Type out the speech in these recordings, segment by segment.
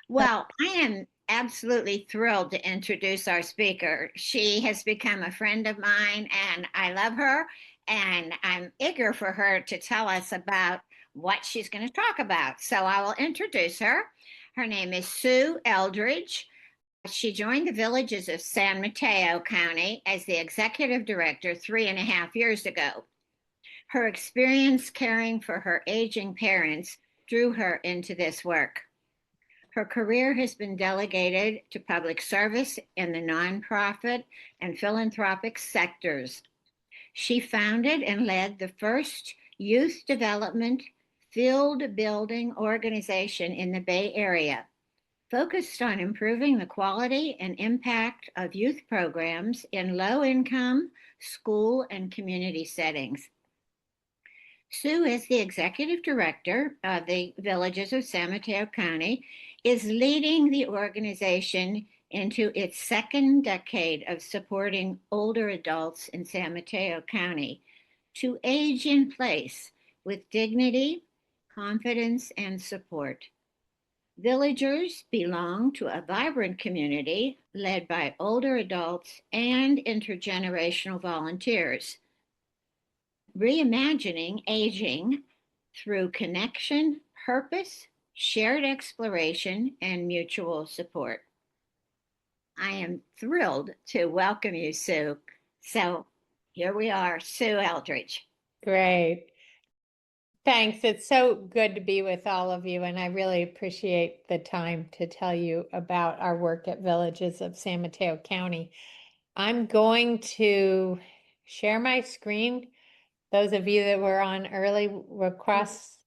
Well, I am absolutely thrilled to introduce our speaker. She has become a friend of mine, and I love her, and I'm eager for her to tell us about what she's going to talk about. So I will introduce her. Her name is Sue Eldredge. She joined the Villages of San Mateo County as the executive director 3.5 years ago. Her experience caring for her aging parents drew her into this work. Her career has been delegated to public service in the nonprofit and philanthropic sectors. She founded and led the first youth development field building organization in the Bay Area, focused on improving the quality and impact of youth programs in low income school and community settings. Sue, as the executive director of the Villages of San Mateo County, is leading the organization into its second decade of supporting older adults in San Mateo County to age in place with dignity, confidence, and support. Villagers belong to a vibrant community led by older adults and intergenerational volunteers, reimagining aging through connection, purpose, shared exploration, and mutual support. I am thrilled to welcome you, Sue. So here we are, Sue Eldredge. Great. Thanks. It's so good to be with all of you, and I really appreciate the time to tell you about our work at Villages of San Mateo County. I'm going to share my screen. Those of you that were on early will cross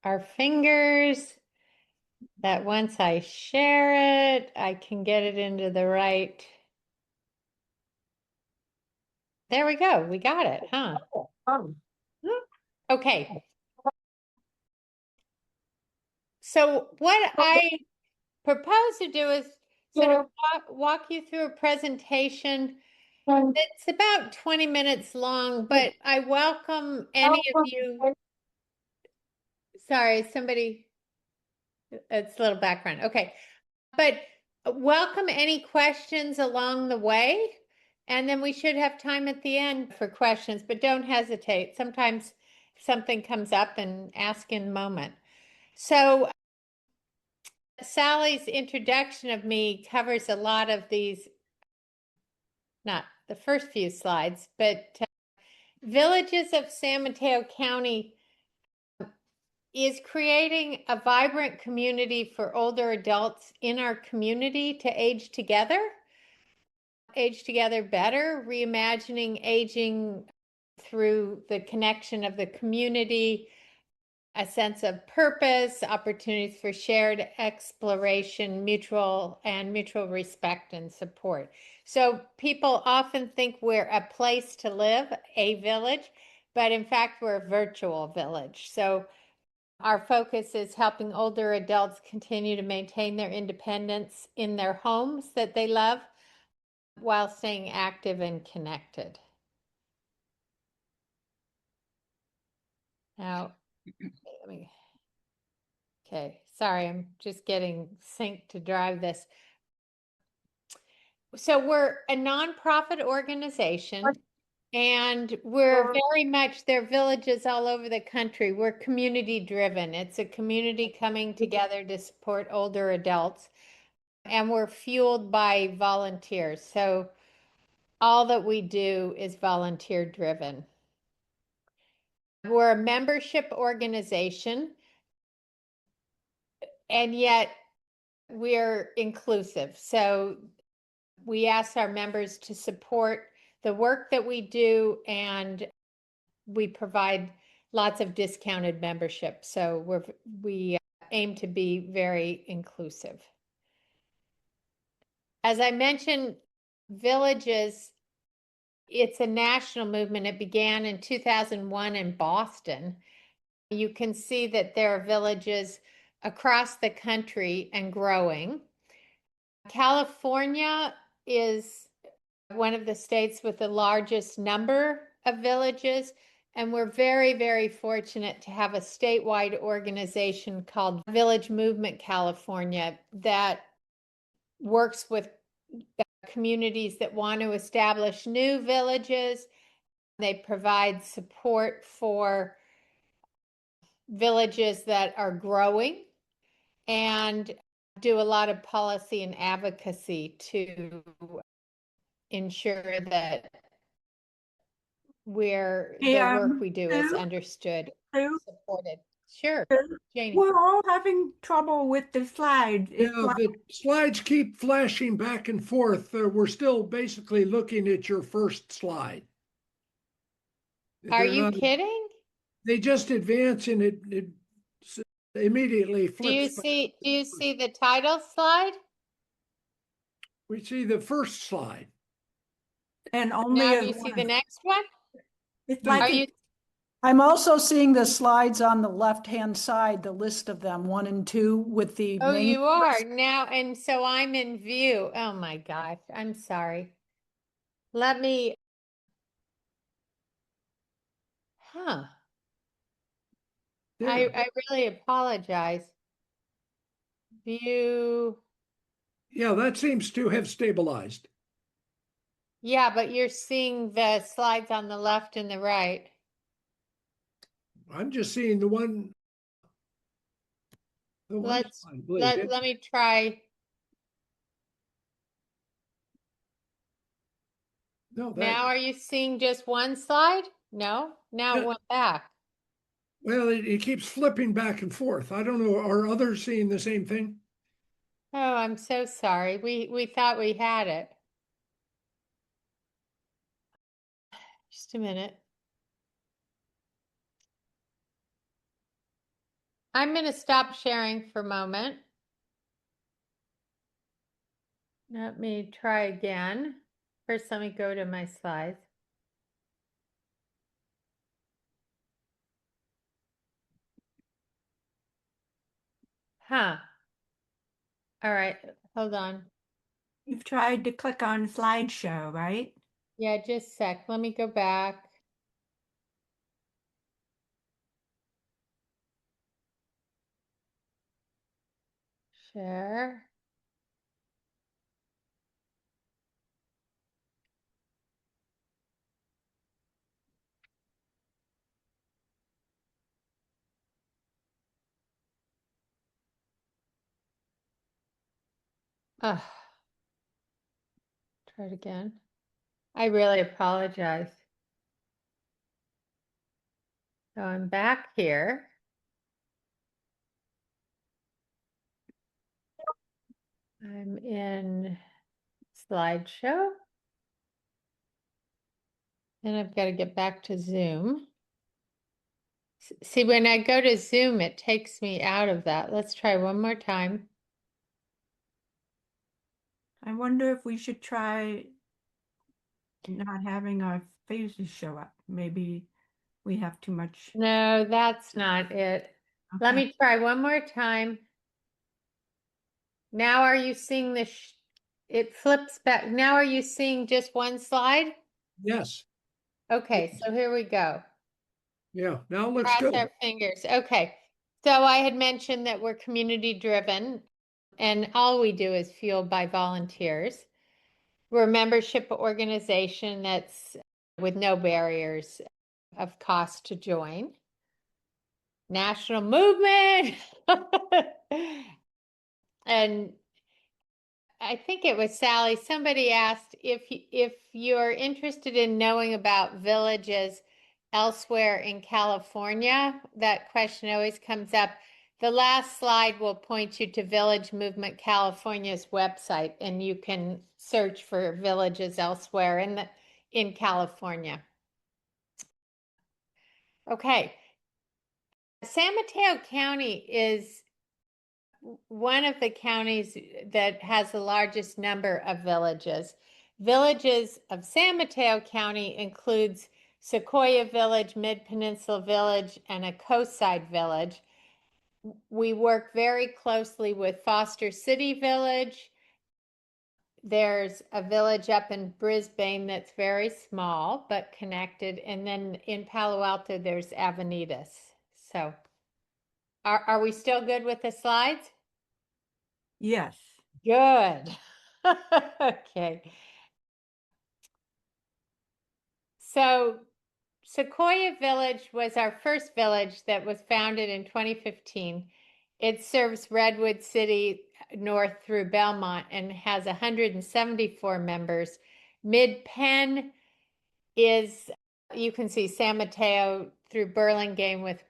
our fingers that once I share it, I can get it into the right. There we go. We got it, huh? Okay. So what I propose to do is sort of walk you through a presentation. It's about 20 minutes long, but I welcome any of you. Sorry, somebody, it's a little background. Okay, but welcome any questions along the way. And then we should have time at the end for questions, but don't hesitate. Sometimes something comes up and ask in the moment. So Sally's introduction of me covers a lot of these, not the first few slides, but Villages of San Mateo County is creating a vibrant community for older adults in our community to age together better, reimagining aging through the connection of the community, a sense of purpose, opportunities for shared exploration, mutual respect and support. So people often think we're a place to live, a village, but in fact, we're a virtual village. So our focus is helping older adults continue to maintain their independence in their homes that they love while staying active and connected. Now, okay, sorry, I'm just getting synced to drive this. So we're a nonprofit organization, and we're very much, there are villages all over the country. We're community driven. It's a community coming together to support older adults, and we're fueled by volunteers. So all that we do is volunteer driven. We're a membership organization, and yet we're inclusive. So we ask our members to support the work that we do, and we provide lots of discounted membership. So we aim to be very inclusive. As I mentioned, Villages, it's a national movement. It began in 2001 in Boston. You can see that there are villages across the country and growing. California is one of the states with the largest number of villages. And we're very, very fortunate to have a statewide organization called Village Movement California that works with communities that want to establish new villages. They provide support for villages that are growing and do a lot of policy and advocacy to ensure that the work we do is Sue, understood, Sue, supported. Sure, Sue, Janie. we're all having trouble with the slide. It's Yeah, like, the slides keep flashing back and forth. We're still basically looking at your first slide. Are They're you not, kidding? they just advance and it immediately Do you flips. see the title slide? We see the first slide. and only Now as do you see the one. next one? It's No. like Are you I'm also seeing the slides on the left-hand side, the list of them, 1 and 2, with the Oh, main. you are now, and so I'm in view. Oh my gosh, I'm sorry. Let me, huh? There. I really apologize. View, Yeah, that seems to have stabilized. yeah, but you're seeing the slides on the left and the right. I'm just seeing the one. Let's slide, Blake. let me try. No, that, Now are you seeing just one slide? No, now it Yeah. went back. well, it keeps flipping back and forth. I don't know. Are others seeing the same thing? Oh, I'm so sorry. We thought we had it. Just a minute. I'm going to stop sharing for a moment. Let me try again. First, let me go to my slides. Huh. All right, hold on. you've tried to click on slideshow, right? Yeah, just a sec. Let me go back. Share. Try it again. I really apologize. So I'm back here. I'm in slideshow. And I've got to get back to Zoom. See, when I go to Zoom, it takes me out of that. Let's try one more time. I wonder if we should try not having our faces show up. Maybe we have too much. No, that's not it. Let Okay. me try one more time. Now are you seeing the, it flips back. Now are you seeing just one slide? Yes. Okay, so here we go. Yeah. Now it looks Cross good. our fingers. Okay. So I had mentioned that we're community driven and all we do is fueled by volunteers. We're a membership organization that's with no barriers of cost to join. National movement. And I think it was Sally, somebody asked if you're interested in knowing about villages elsewhere in California. That question always comes up. The last slide will point you to Village Movement California's website, and you can search for villages elsewhere in California. Okay. San Mateo County is one of the counties that has the largest number of villages. Villages of San Mateo County includes Sequoia Village, Mid-Peninsula Village, and a coastside village. We work very closely with Foster City Village, there's a village up in Brisbane that's very small but connected. And then in Palo Alto, there's Avenidas. So are we still good with the slides? Yes. Good. Okay. So Sequoia Village was our first village that was founded in 2015. It serves Redwood City north through Belmont and has 174 members. Mid-Penn is, you can see San Mateo through Burlingame with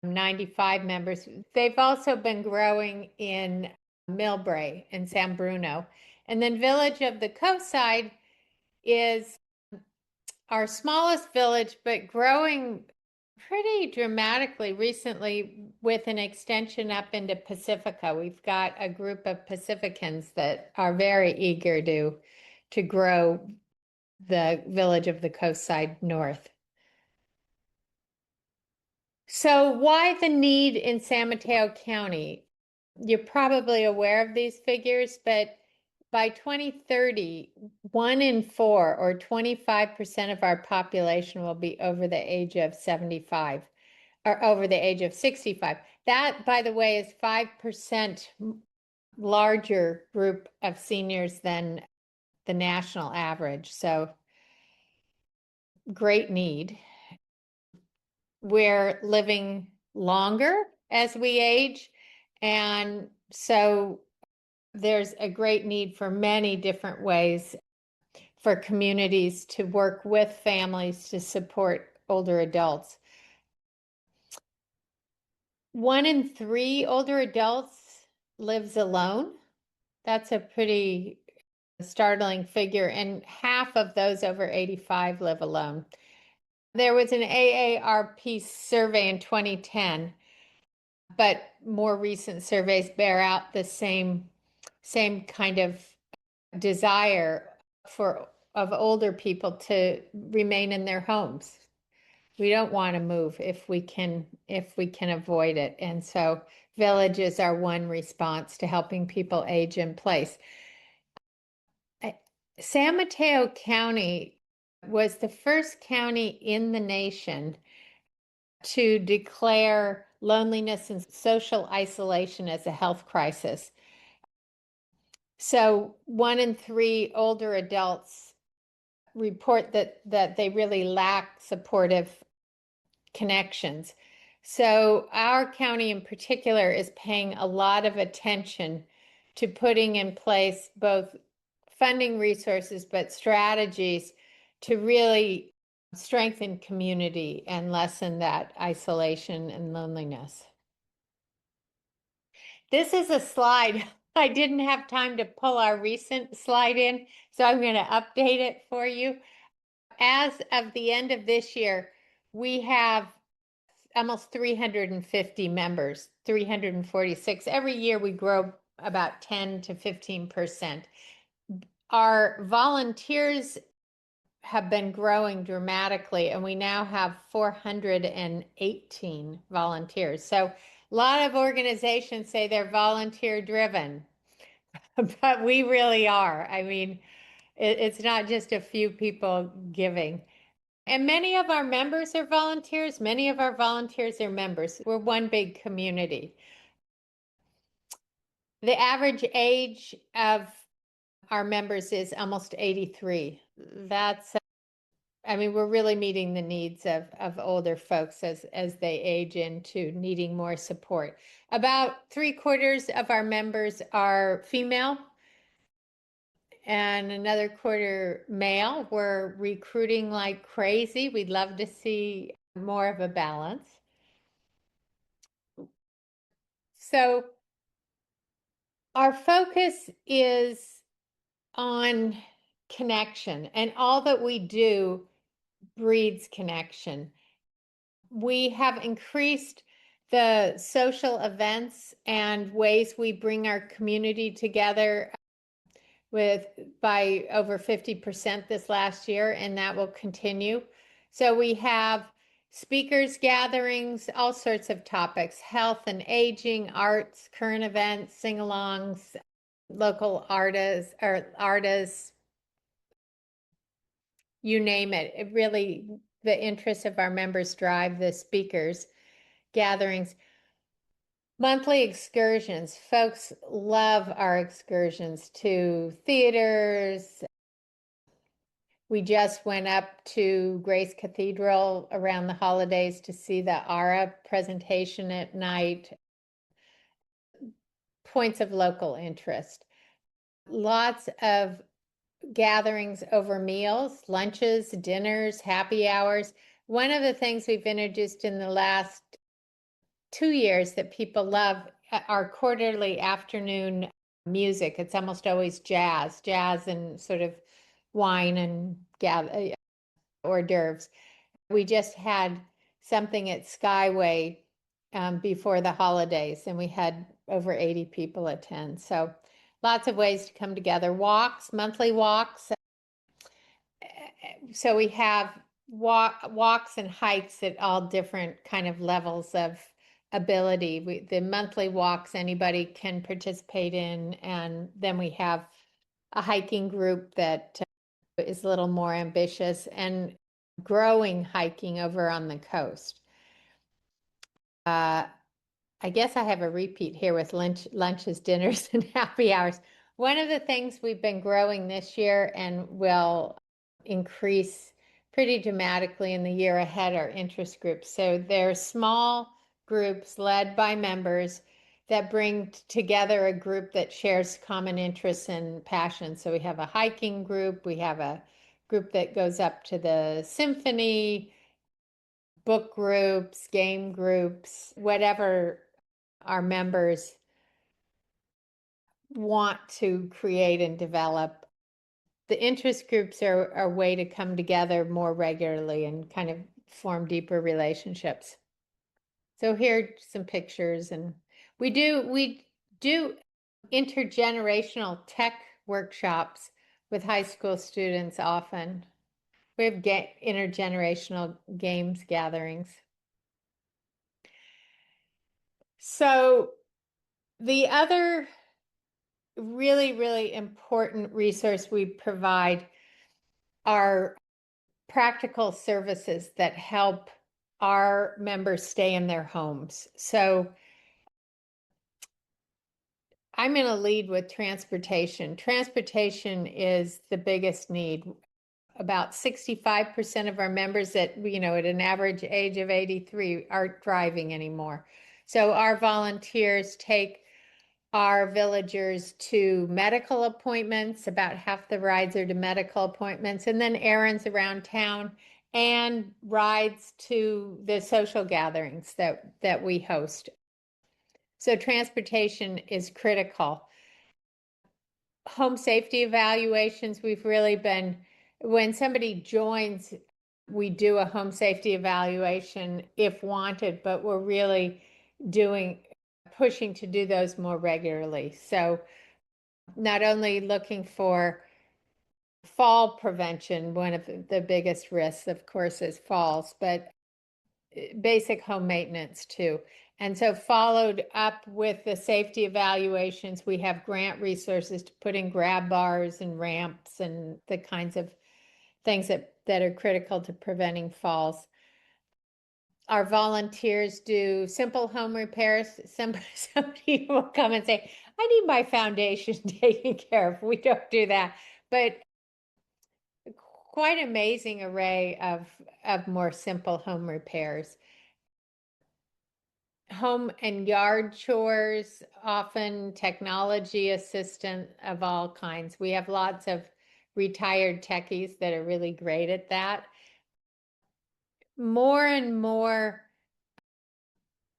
95 members. They've also been growing in Millbrae and San Bruno. And then Village of the Coastside is our smallest village, but growing pretty dramatically recently with an extension up into Pacifica. We've got a group of Pacificans that are very eager to grow the Village of the Coastside north. So why the need in San Mateo County? You're probably aware of these figures, but by 2030, 1 in 4 or 25% of our population will be over the age of 75 or over the age of 65. That, by the way, is 5% larger group of seniors than the national average. So great need. We're living longer as we age. And so there's a great need for many different ways for communities to work with families to support older adults. 1 in 3 older adults lives alone. That's a pretty startling figure, and half of those over 85 live alone. There was an AARP survey in 2010, but more recent surveys bear out the same kind of desire of older people to remain in their homes. We don't want to move if we can avoid it. And so villages are one response to helping people age in place. San Mateo County was the first county in the nation to declare loneliness and social isolation as a health crisis. So 1 in 3 older adults report that they really lack supportive connections. So our county in particular is paying a lot of attention to putting in place both funding resources, but strategies to really strengthen community and lessen that isolation and loneliness. This is a slide. I didn't have time to pull our recent slide in, so I'm going to update it for you. As of the end of this year, we have almost 350 members, 346. Every year we grow about 10 to 15%. Our volunteers have been growing dramatically, and we now have 418 volunteers. So a lot of organizations say they're volunteer driven, but we really are. I mean, it's not just a few people giving. And many of our members are volunteers. Many of our volunteers are members. We're one big community. The average age of our members is almost 83. That's, I mean, we're really meeting the needs of older folks as they age into needing more support. About 3/4 of our members are female and another quarter male. We're recruiting like crazy. We'd love to see more of a balance. So our focus is on connection, and all that we do breeds connection. We have increased the social events and ways we bring our community together by over 50% this last year, and that will continue. So we have speakers gatherings, all sorts of topics, health and aging, arts, current events, sing-alongs, local artists, you name it. It really, the interests of our members drive the speakers gatherings. Monthly excursions. Folks love our excursions to theaters. We just went up to Grace Cathedral around the holidays to see the ARA presentation at night. Points of local interest. Lots of gatherings over meals, lunches, dinners, happy hours. One of the things we've introduced in the last 2 years that people love are quarterly afternoon music. It's almost always jazz and sort of wine and hors d'oeuvres. We just had something at Skyway before the holidays, and we had over 80 people attend. So lots of ways to come together. Walks, monthly walks. So we have walks and hikes at all different kind of levels of ability. The monthly walks anybody can participate in, and then we have a hiking group that is a little more ambitious, and growing hiking over on the coast. I guess I have a repeat here with lunches, dinners, and happy hours. One of the things we've been growing this year and will increase pretty dramatically in the year ahead are interest groups. So they're small groups led by members that bring together a group that shares common interests and passions. So we have a hiking group, we have a group that goes up to the symphony, book groups, game groups, whatever our members want to create and develop. The interest groups are a way to come together more regularly and kind of form deeper relationships. So here are some pictures, and we do intergenerational tech workshops with high school students often. We have intergenerational games gatherings. So the other really, really important resource we provide are practical services that help our members stay in their homes. So I'm going to lead with transportation. Transportation is the biggest need. About 65% of our members at an average age of 83 aren't driving anymore. So our volunteers take our villagers to medical appointments. About half the rides are to medical appointments, and then errands around town and rides to the social gatherings that we host. So transportation is critical. Home safety evaluations, we've really been, when somebody joins, we do a home safety evaluation if wanted, but we're really pushing to do those more regularly. So not only looking for fall prevention, one of the biggest risks, of course, is falls, but basic home maintenance too. And so followed up with the safety evaluations, we have grant resources to put in grab bars and ramps and the kinds of things that are critical to preventing falls. Our volunteers do simple home repairs. Somebody will come and say, I need my foundation taken care of. We don't do that, but quite amazing array of more simple home repairs. Home and yard chores, often technology assistant of all kinds. We have lots of retired techies that are really great at that. More and more,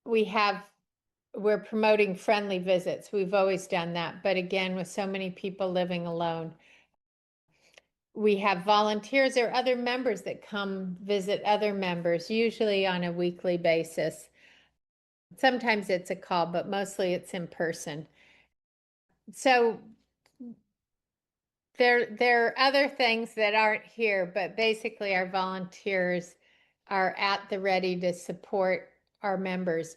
we're promoting friendly visits. We've always done that, but again, with so many people living alone, we have volunteers or other members that come visit other members, usually on a weekly basis. Sometimes it's a call, but mostly it's in person. So there are other things that aren't here, but basically our volunteers are at the ready to support our members.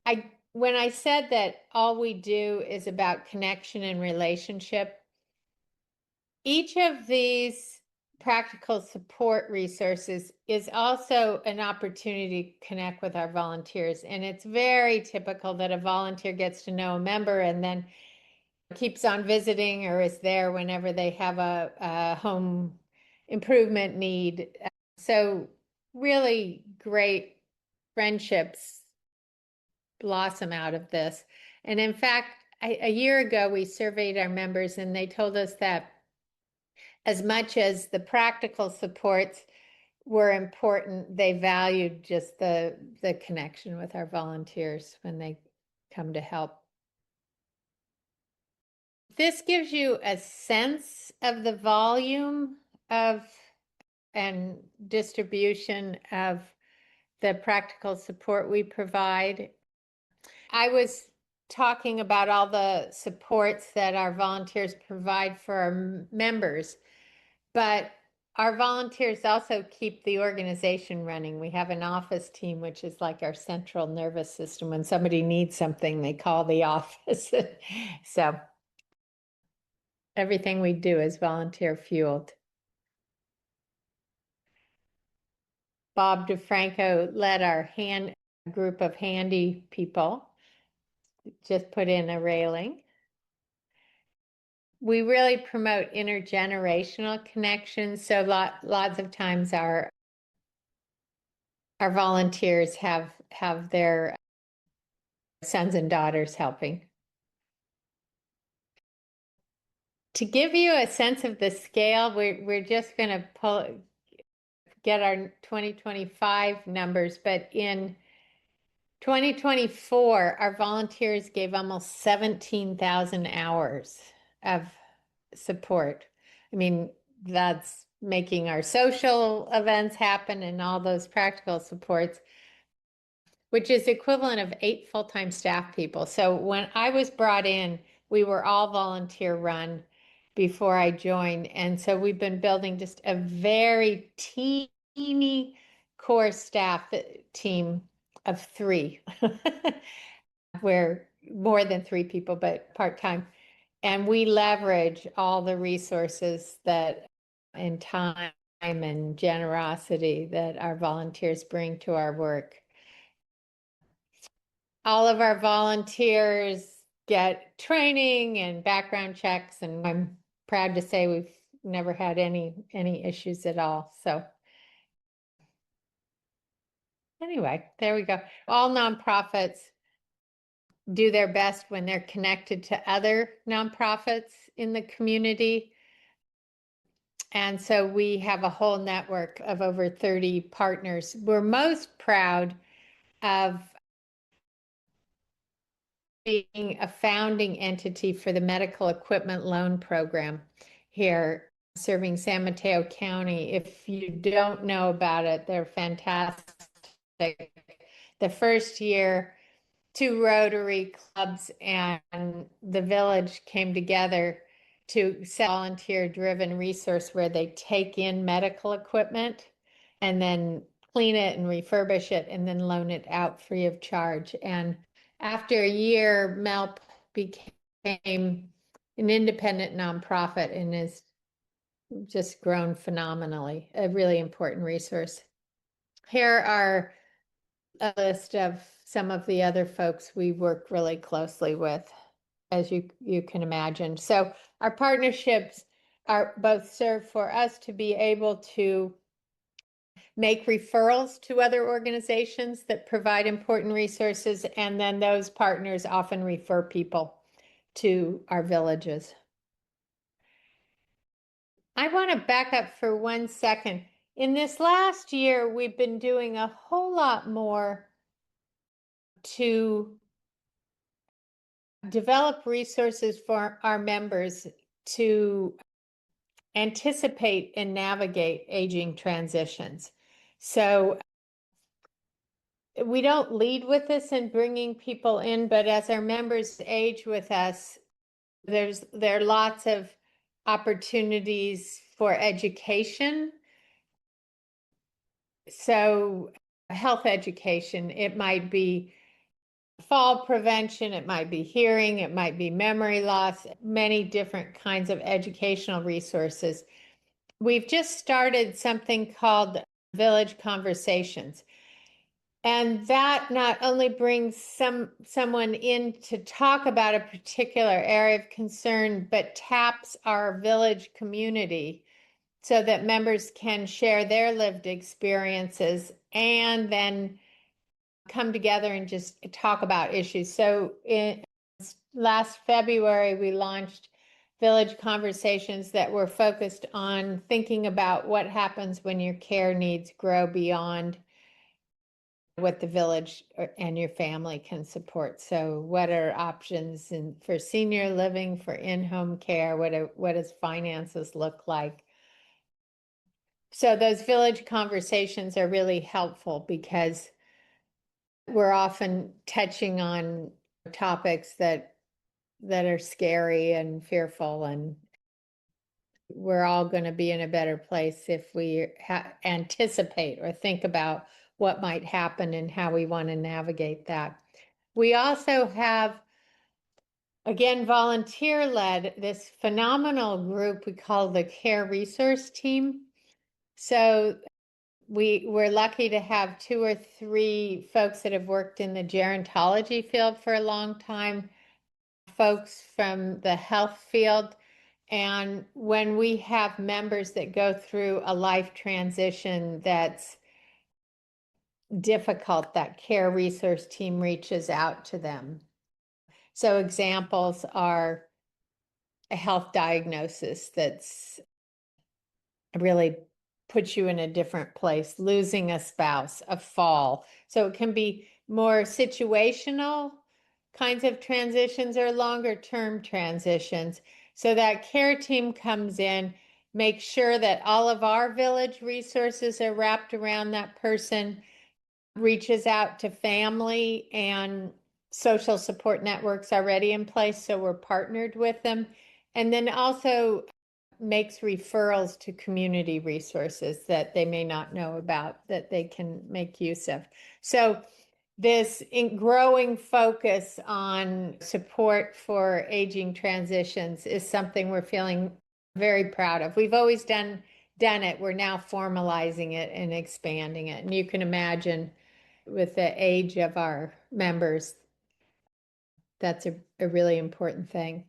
I when I said that all we do is about connection and relationship, each of these practical support resources is also an opportunity to connect with our volunteers. And it's very typical that a volunteer gets to know a member and then keeps on visiting or is there whenever they have a home improvement need. So really great friendships blossom out of this. And in fact, a year ago, we surveyed our members and they told us that as much as the practical supports were important, they valued just the connection with our volunteers when they come to help. This gives you a sense of the volume of and distribution of the practical support we provide. I was talking about all the supports that our volunteers provide for our members, but our volunteers also keep the organization running. We have an office team, which is like our central nervous system. When somebody needs something, they call the office. So everything we do is volunteer fueled. Bob DeFranco led our group of handy people. Just put in a railing. We really promote intergenerational connections. So lots of times our volunteers have their sons and daughters helping. To give you a sense of the scale, we're just going to get our 2025 numbers, but in 2024, our volunteers gave almost 17,000 hours of support. I mean, that's making our social events happen and all those practical supports, which is equivalent of 8 full-time staff people. So when I was brought in, we were all volunteer run before I joined. And so we've been building just a very teeny core staff team of 3. We're more than 3 people, but part-time. And we leverage all the resources that and time and generosity that our volunteers bring to our work. All of our volunteers get training and background checks, and I'm proud to say we've never had any issues at all. So anyway, there we go. All nonprofits do their best when they're connected to other nonprofits in the community. And so we have a whole network of over 30 partners. We're most proud of being a founding entity for the medical equipment loan program here serving San Mateo County. If you don't know about it, they're fantastic. The first year, 2 Rotary clubs and the village came together to set a volunteer-driven resource where they take in medical equipment and then clean it and refurbish it and then loan it out free of charge. And after a year, MELP became an independent nonprofit and has just grown phenomenally, a really important resource. Here are a list of some of the other folks we work really closely with, as you can imagine. So our partnerships are both serve for us to be able to make referrals to other organizations that provide important resources, and then those partners often refer people to our villages. I want to back up for 1 second. In this last year, we've been doing a whole lot more to develop resources for our members to anticipate and navigate aging transitions. So we don't lead with this in bringing people in, but as our members age with us, there are lots of opportunities for education. So health education, it might be fall prevention, it might be hearing, it might be memory loss, many different kinds of educational resources. We've just started something called Village Conversations. And that not only brings someone in to talk about a particular area of concern, but taps our village community so that members can share their lived experiences and then come together and just talk about issues. So last February, we launched Village Conversations that were focused on thinking about what happens when your care needs grow beyond what the village and your family can support. So what are options for senior living, for in-home care? What does finances look like? So those village conversations are really helpful because we're often touching on topics that are scary and fearful, and we're all going to be in a better place if we anticipate or think about what might happen and how we want to navigate that. We also have, again, volunteer-led, this phenomenal group we call the Care Resource Team. So we're lucky to have 2 or 3 folks that have worked in the gerontology field for a long time, folks from the health field. And when we have members that go through a life transition that's difficult, that Care Resource Team reaches out to them. So examples are a health diagnosis that's really puts you in a different place, losing a spouse, a fall. So it can be more situational kinds of transitions or longer term transitions. So that care team comes in, makes sure that all of our village resources are wrapped around that person, reaches out to family and social support networks already in place, so we're partnered with them, and then also makes referrals to community resources that they may not know about that they can make use of. So this growing focus on support for aging transitions is something we're feeling very proud of. We've always done it. We're now formalizing it and expanding it. And you can imagine with the age of our members, that's a really important thing.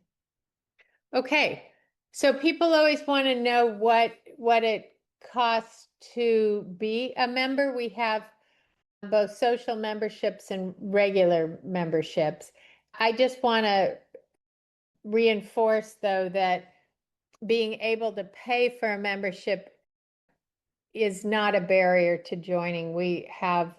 Okay, so people always want to know what it costs to be a member. We have both social memberships and regular memberships. I just want to reinforce, though, that being able to pay for a membership is not a barrier to joining. We have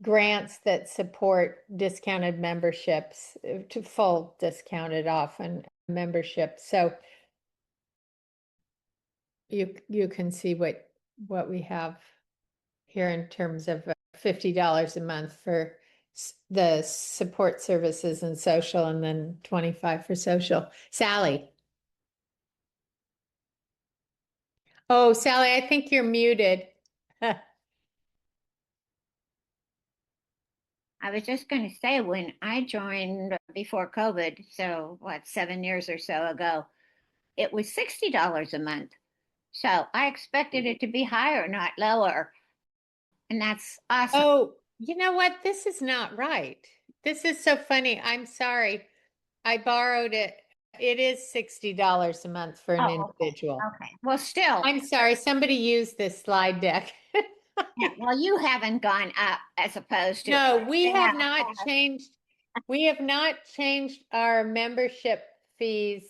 grants that support discounted memberships, to full discounted often memberships. So you can see what we have here in terms of $50 a month for the support services and social, and then $25 for social. Sally. Oh, Sally, I think you're muted. I was just going to say, when I joined before COVID, so what, 7 years or so ago, it was $60 a month. So I expected it to be higher, not lower. And that's awesome. Oh, you know what? This is not right. This is so funny. I'm sorry. I borrowed it. It is $60 a month for an individual. Okay. Well, still. I'm sorry. Somebody used this slide deck. Yeah, well, you haven't gone up as opposed to. No, we have not changed. We have not changed our membership fees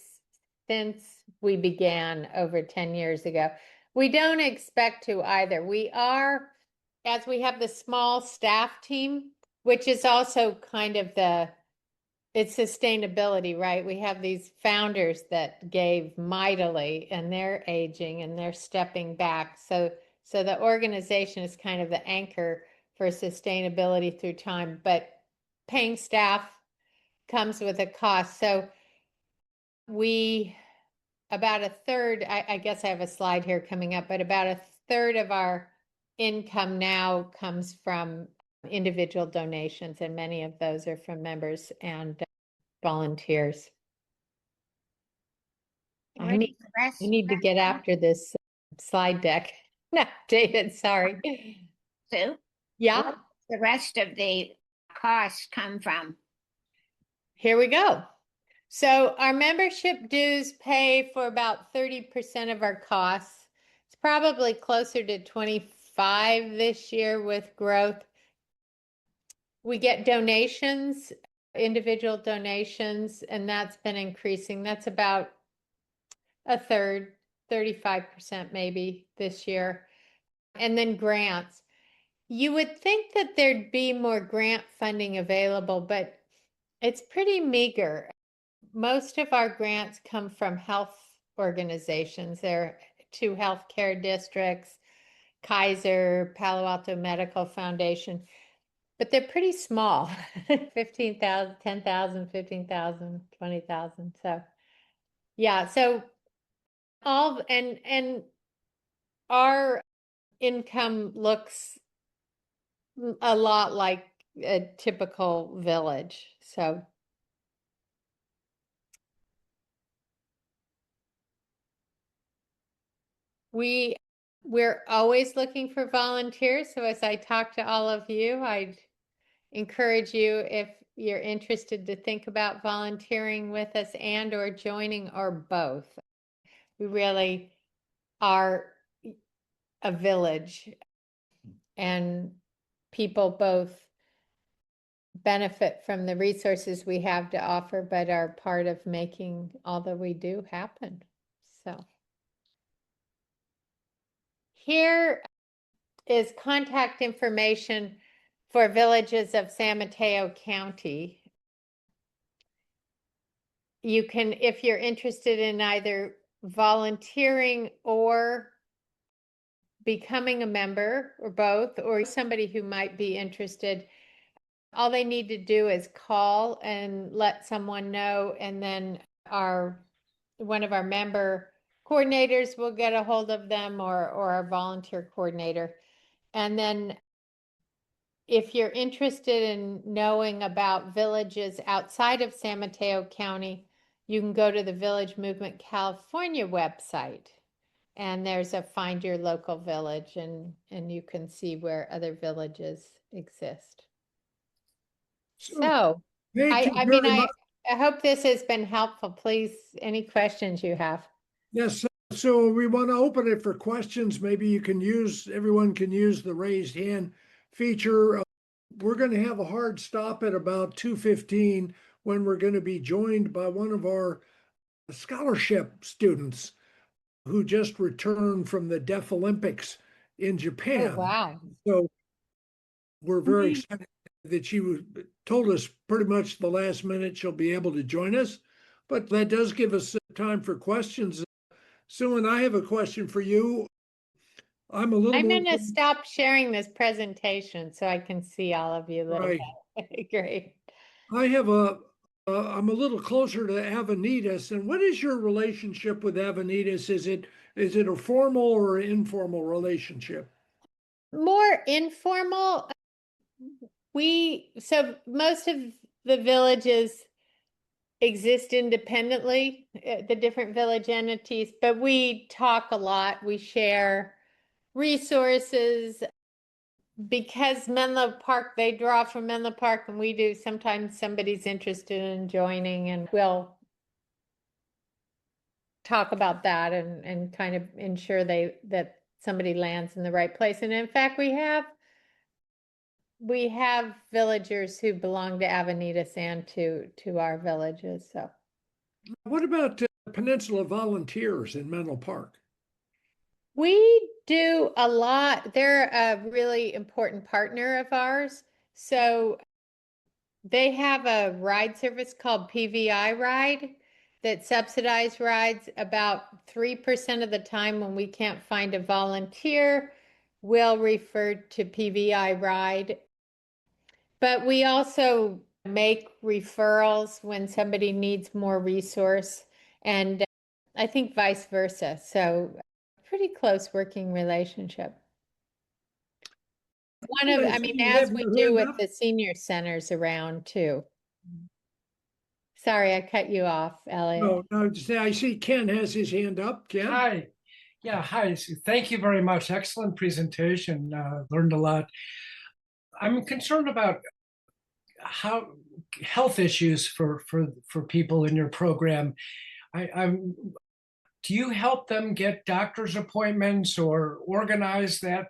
since we began over 10 years ago. We don't expect to either. We are, as we have the small staff team, which is also kind of it's sustainability, right? We have these founders that gave mightily, and they're aging and they're stepping back. So the organization is kind of the anchor for sustainability through time, but paying staff comes with a cost. So about a third, I guess I have a slide here coming up, but about a third of our income now comes from individual donations, and many of those are from members and volunteers. I What's need, the rest- I need to get after this slide deck. No, David, sorry. Sue, Yeah, where does the rest of the costs come from? here we go. So our membership dues pay for about 30% of our costs. It's probably closer to 25 this year with growth. We get donations, individual donations, and that's been increasing. That's about a third, 35% maybe this year. And then grants. You would think that there'd be more grant funding available, but it's pretty meager. Most of our grants come from health organizations. There are 2 healthcare districts, Kaiser, Palo Alto Medical Foundation, but they're pretty small, 15,000, 10,000, 15,000, 20,000. So yeah, so and our income looks a lot like a typical village. So we're always looking for volunteers. So as I talk to all of you, I'd encourage you, if you're interested, to think about volunteering with us and or joining, or both. We really are a village, and people both benefit from the resources we have to offer, but are part of making all that we do happen. So here is contact information for villages of San Mateo County. You can, if you're interested in either volunteering or becoming a member, or both, or somebody who might be interested, all they need to do is call and let someone know, and then one of our member coordinators will get a hold of them, or our volunteer coordinator. And then if you're interested in knowing about villages outside of San Mateo County, you can go to the Village Movement California website, and there's a Find Your Local Village, and you can see where other villages exist. So Thank you I mean, very much. I hope this has been helpful. Please, any questions you have. Yes, so we want to open it for questions. Maybe everyone can use the raised hand feature. We're going to have a hard stop at about 2:15 when we're going to be joined by one of our scholarship students who just returned from the Deaf Olympics in Japan. Oh, wow. So we're very excited that told us pretty much the last minute she'll be able to join us, but that does give us time for questions. Sue, and I have a question for you. I'm going to stop sharing this presentation so I can see all of you a little right. bit. Great. I'm a little closer to Avanitas, and what is your relationship with Avanitas? Is it a formal or informal relationship? More informal. So most of the villages exist independently, the different village entities, but we talk a lot. We share resources, because Menlo Park, they draw from Menlo Park, and we do. Sometimes somebody's interested in joining, and we'll talk about that and kind of ensure that somebody lands in the right place. And in fact, we have villagers who belong to Avanitas and to our villages. So What about Peninsula Volunteers in Menlo Park? we do a lot. They're a really important partner of ours. So they have a ride service called PVI Ride that subsidized rides. About 3% of the time when we can't find a volunteer, we'll refer to PVI Ride. But we also make referrals when somebody needs more resource, and I think vice versa. So pretty close working relationship. one of, I mean, You as have we your do hand with up? the senior centers around too. Sorry, I cut you off, Elliot. No, I see Ken has his hand up. Ken? Hi. Yeah, hi. Thank you very much. Excellent presentation. Learned a lot. I'm concerned about how health issues for people in your program. I'm do you help them get doctor's appointments or organize the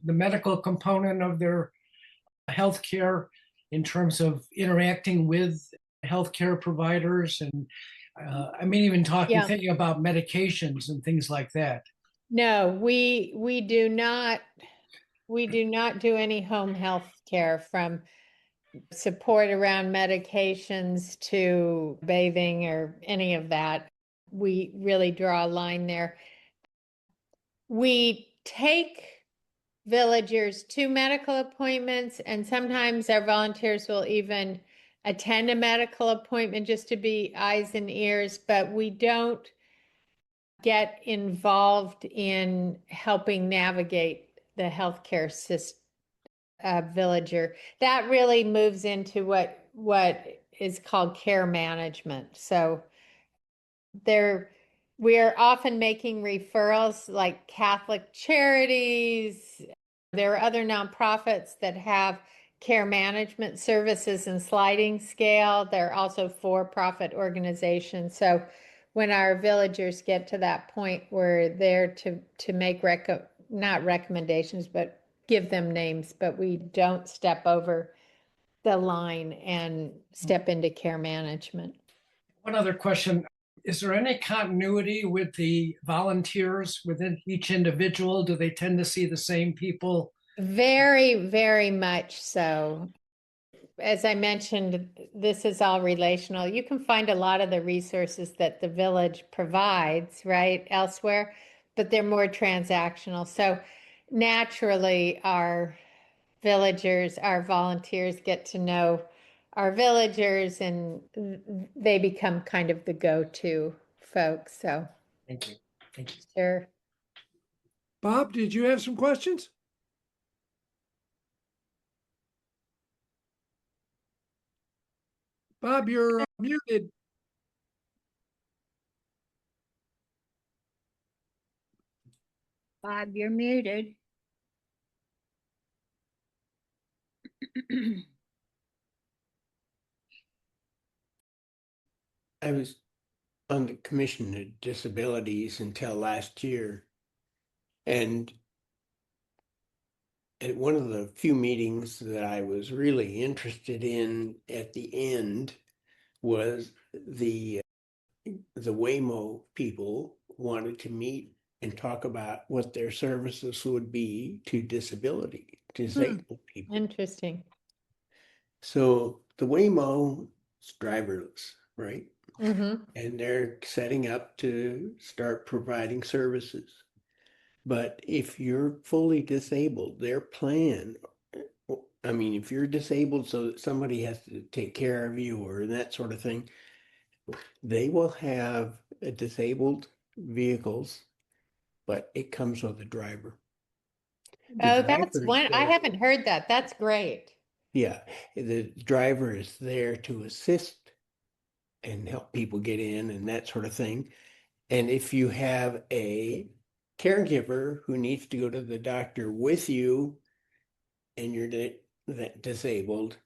medical component of their healthcare in terms of interacting with healthcare providers and I mean even Yeah. thinking about medications and things like that. No, we do not do any home health care, from support around medications to bathing or any of that. We really draw a line there. We take villagers to medical appointments, and sometimes our volunteers will even attend a medical appointment just to be eyes and ears, but we don't get involved in helping navigate the healthcare system. Villager that really moves into what is called care management. So we are often making referrals, like Catholic Charities. There are other nonprofits that have care management services and sliding scale. There are also for-profit organizations. So when our villagers get to that point, we're there to make not recommendations, but give them names, but we don't step over the line and step into care management. One other question. Is there any continuity with the volunteers within each individual? Do they tend to see the same people? Very, very much so. As I mentioned, this is all relational. You can find a lot of the resources that the village provides, right, elsewhere, but they're more transactional. So naturally, our villagers, our volunteers get to know our villagers, and they become kind of the go-to folks. So, Thank you. Thank you. sure. Bob, did you have some questions? Bob, you're muted. Bob, you're muted. I was on the Commission of Disabilities until last year. And at one of the few meetings that I was really interested in at the end was the Waymo people wanted to meet and talk about what their services would be to disabled people. Interesting. So the Waymo is driverless, right? Mm-hmm. And they're setting up to start providing services. But if you're fully disabled, their plan, I mean, if you're disabled so that somebody has to take care of you or that sort of thing, they will have disabled vehicles, but it comes with a driver. The Oh, that's driver is one. I there- haven't heard that. That's great. Yeah, the driver is there to assist and help people get in and that sort of thing. And if you have a caregiver who needs to go to the doctor with you and you're that disabled,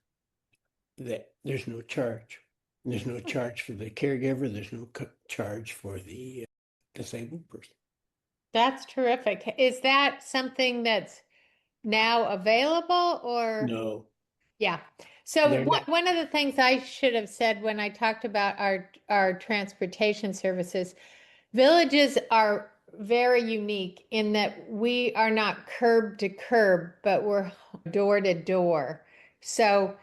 that there's no charge. There's no charge for the caregiver. There's no charge for the disabled person. That's terrific. Is that something that's now available, or? No, Yeah. So they're not. one of the things I should have said when I talked about our transportation services, villages are very unique in that we are not curb to curb, but we're door to door. So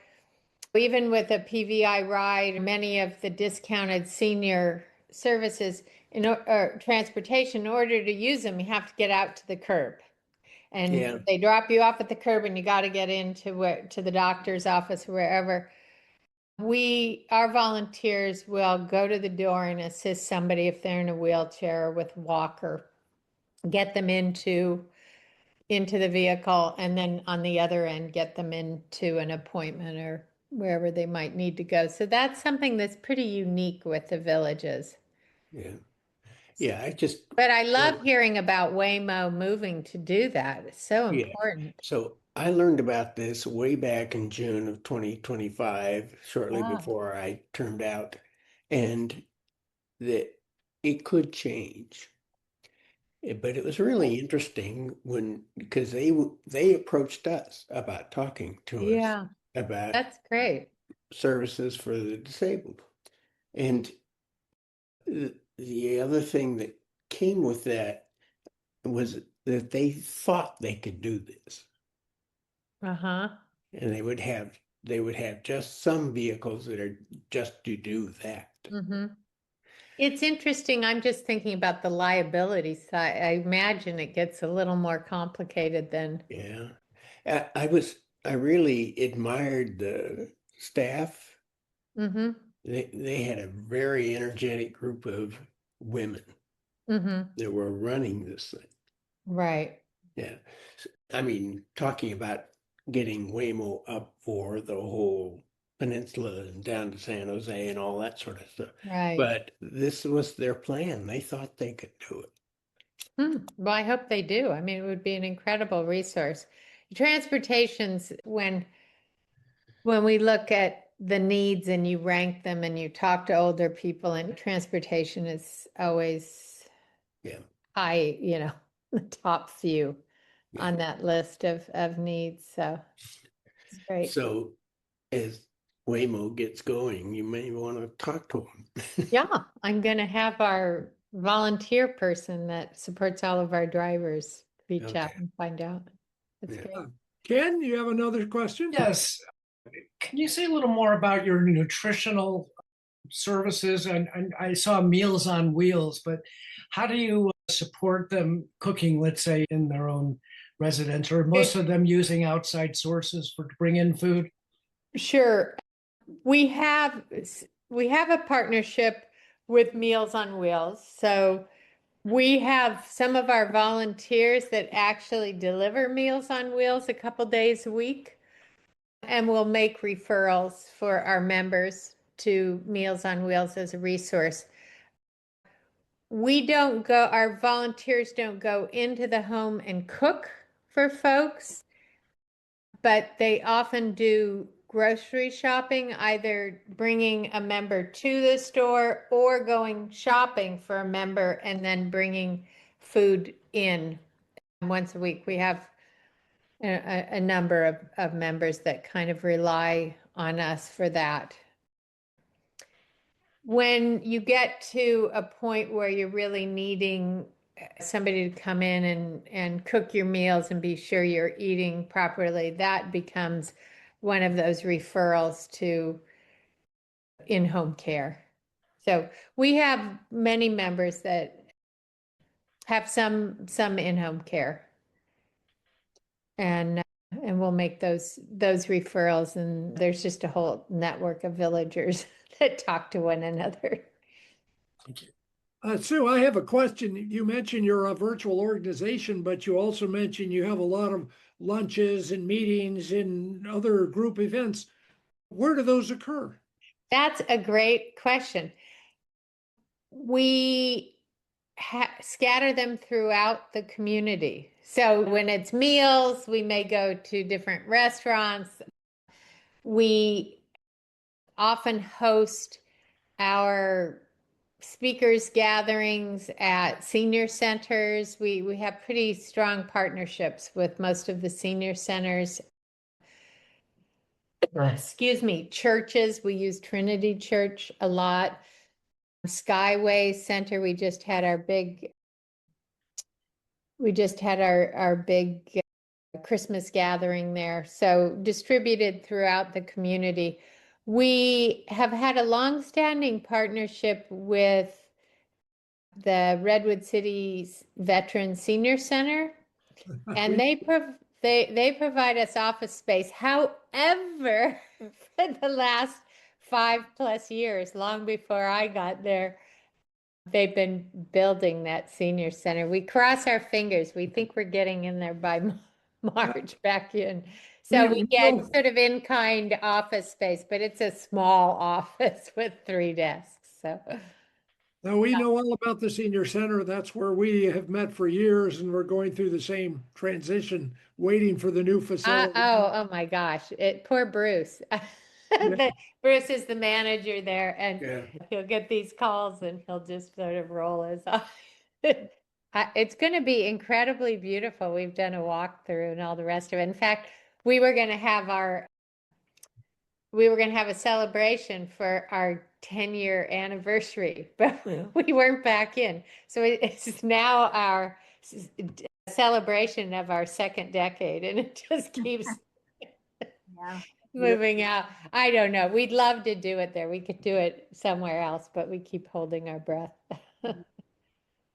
even with a PVI ride, many of the discounted senior services or transportation, in order to use them, you have to get out to the curb. And Yeah. they drop you off at the curb and you got to get to the doctor's office, wherever. Our volunteers will go to the door and assist somebody if they're in a wheelchair or with a walker, get them into into the vehicle, and then on the other end, get them into an appointment or wherever they might need to go. So that's something that's pretty unique with the villages. Yeah. Yeah, I just, But I love hearing about Waymo moving to do that. It's so yeah. important. So I learned about this way back in June of 2025, shortly Wow. before I turned out, and that it could change. But it was really interesting when, because they approached us about talking to us Yeah, about that's great. services for the disabled. And the other thing that came with that was that they thought they could do this, Uh-huh. and they would have just some vehicles that are just to do that. Mm-hmm. It's interesting. I'm just thinking about the liability side. I imagine it gets a little more complicated than. Yeah. I really admired the staff. Mm-hmm. They had a very energetic group of women Mm-hmm. that were running this thing. Right. Yeah. I mean, talking about getting Waymo up for the whole peninsula and down to San Jose and all that sort of stuff. Right. But this was their plan. They thought they could do it. Well, I hope they do. I mean, it would be an incredible resource. Transportation's when we look at the needs and you rank them and you talk to older people, and transportation is always Yeah. high, the top few Yeah. on that list of needs. So it's great. So as Waymo gets going, you may want to talk to them. Yeah, I'm going to have our volunteer person that supports all of our drivers reach out Okay. and find out. That's Yeah. great. Ken, you have another question? Yes. Can you say a little more about your nutritional services? And I saw Meals on Wheels, but how do you support them cooking, let's say, in their own residence, or most of them using outside sources to bring in food? Sure. We have a partnership with Meals on Wheels. So we have some of our volunteers that actually deliver Meals on Wheels a couple days a week, and we'll make referrals for our members to Meals on Wheels as a resource. Our volunteers don't go into the home and cook for folks, but they often do grocery shopping, either bringing a member to the store or going shopping for a member and then bringing food in once a week. We have a number of members that kind of rely on us for that. When you get to a point where you're really needing somebody to come in and cook your meals and be sure you're eating properly, that becomes one of those referrals to in-home care. So we have many members that have some in-home care, and we'll make those referrals, and there's just a whole network of villagers that talk to one another. Thank you. Sue, I have a question. You mentioned you're a virtual organization, but you also mentioned you have a lot of lunches and meetings and other group events. Where do those occur? That's a great question. We scatter them throughout the community. So when it's meals, we may go to different restaurants. We often host our speakers gatherings at senior centers. We have pretty strong partnerships with most of the senior centers. Excuse me, churches. We use Trinity Church a lot. Skyway Center, we just had our big Christmas gathering there. So distributed throughout the community. We have had a long-standing partnership with the Redwood City's Veteran Senior Center, and they provide us office space. However, for the last 5+ years, long before I got there, They've been building that senior center. We cross our fingers. We think we're getting in there by March back in. So we get sort of in-kind office space, but it's a small office with 3 desks. So Now, we know all about the senior center. That's where we have met for years, and we're going through the same transition, waiting for the new facility. oh my gosh. Poor Bruce. Bruce is the manager there, and Yeah. he'll get these calls and he'll just sort of roll his eyes. It's going to be incredibly beautiful. We've done a walkthrough and all the rest of it. In fact, we were going to have a celebration for our 10-year anniversary, but we weren't back in. So it's now our celebration of our 2nd decade, and it just keeps Yeah. moving out. I don't know. We'd love to do it there. We could do it somewhere else, but we keep holding our breath.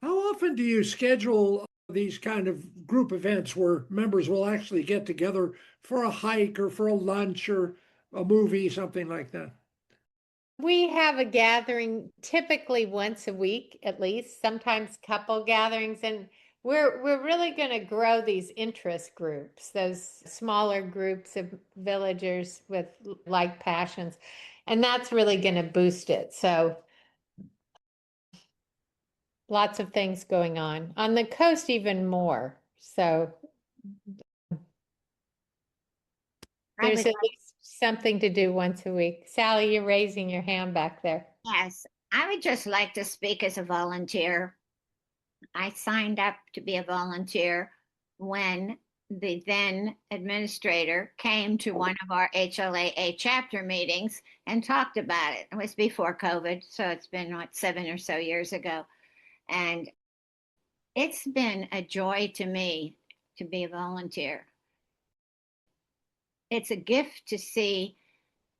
How often do you schedule these kind of group events where members will actually get together for a hike or for a lunch or a movie, something like that? We have a gathering typically once a week, at least, sometimes couple gatherings, and we're really going to grow these interest groups, those smaller groups of villagers with like passions, and that's really going to boost it. So lots of things going on the coast, even more. So there's at least something to do once a week. Sally, you're raising your hand back there. Yes, I would just like to speak as a volunteer. I signed up to be a volunteer when the then administrator came to one of our HLAA chapter meetings and talked about it. It was before COVID, so it's been 7 or so years ago. And it's been a joy to me to be a volunteer. It's a gift to see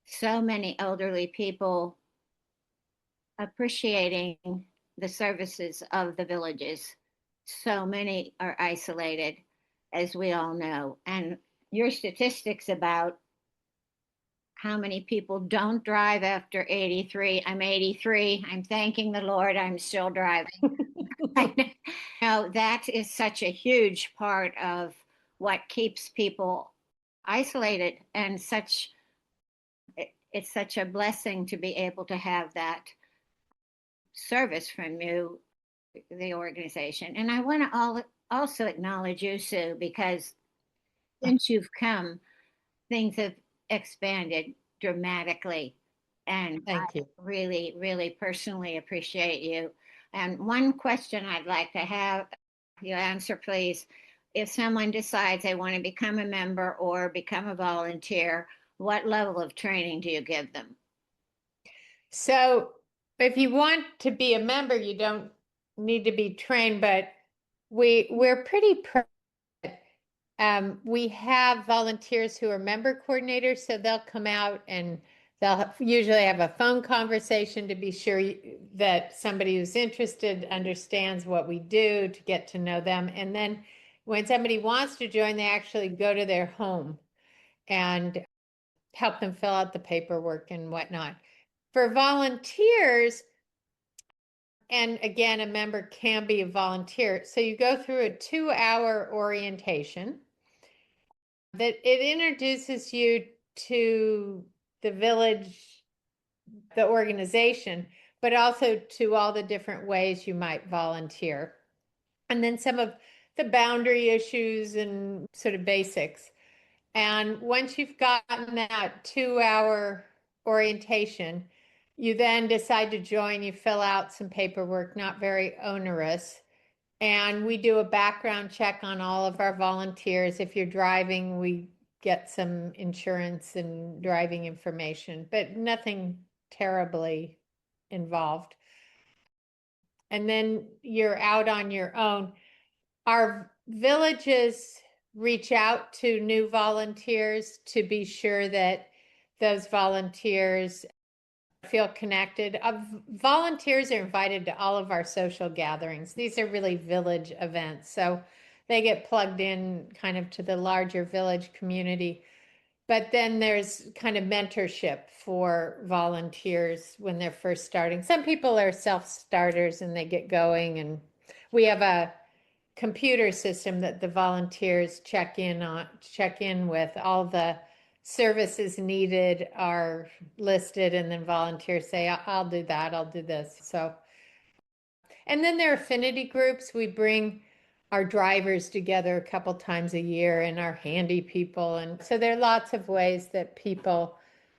so many elderly people appreciating the services of the villages. So many are isolated, as we all know. And your statistics about how many people don't drive after 83. I'm 83. I'm thanking the Lord I'm still driving. Now, that is such a huge part of what keeps people isolated, and it's such a blessing to be able to have that service from you, the organization. And I want to also acknowledge you, Sue, because since you've come, things have expanded dramatically. And Thank you. I really, really personally appreciate you. And one question I'd like to have you answer, please. If someone decides they want to become a member or become a volunteer, what level of training do you give them? So if you want to be a member, you don't need to be trained, but we're pretty we have volunteers who are member coordinators, so they'll come out and they'll usually have a phone conversation to be sure that somebody who's interested understands what we do, to get to know them. And then when somebody wants to join, they actually go to their home and help them fill out the paperwork and whatnot. For volunteers, and again, a member can be a volunteer. So you go through a 2-hour orientation that it introduces you to the village, the organization, but also to all the different ways you might volunteer. And then some of the boundary issues and sort of basics. And once you've gotten that 2-hour orientation, you then decide to join. You fill out some paperwork, not very onerous. And we do a background check on all of our volunteers. If you're driving, we get some insurance and driving information, but nothing terribly involved. And then you're out on your own. Our villages reach out to new volunteers to be sure that those volunteers feel connected. Volunteers are invited to all of our social gatherings. These are really village events, so they get plugged in kind of to the larger village community. But then there's kind of mentorship for volunteers when they're first starting. Some people are self-starters and they get going, and we have a computer system that the volunteers check in with. All the services needed are listed, and then volunteers say, I'll do that, I'll do this. So, and then there are affinity groups. We bring our drivers together a couple times a year, and our handy people. And so there are lots of ways that people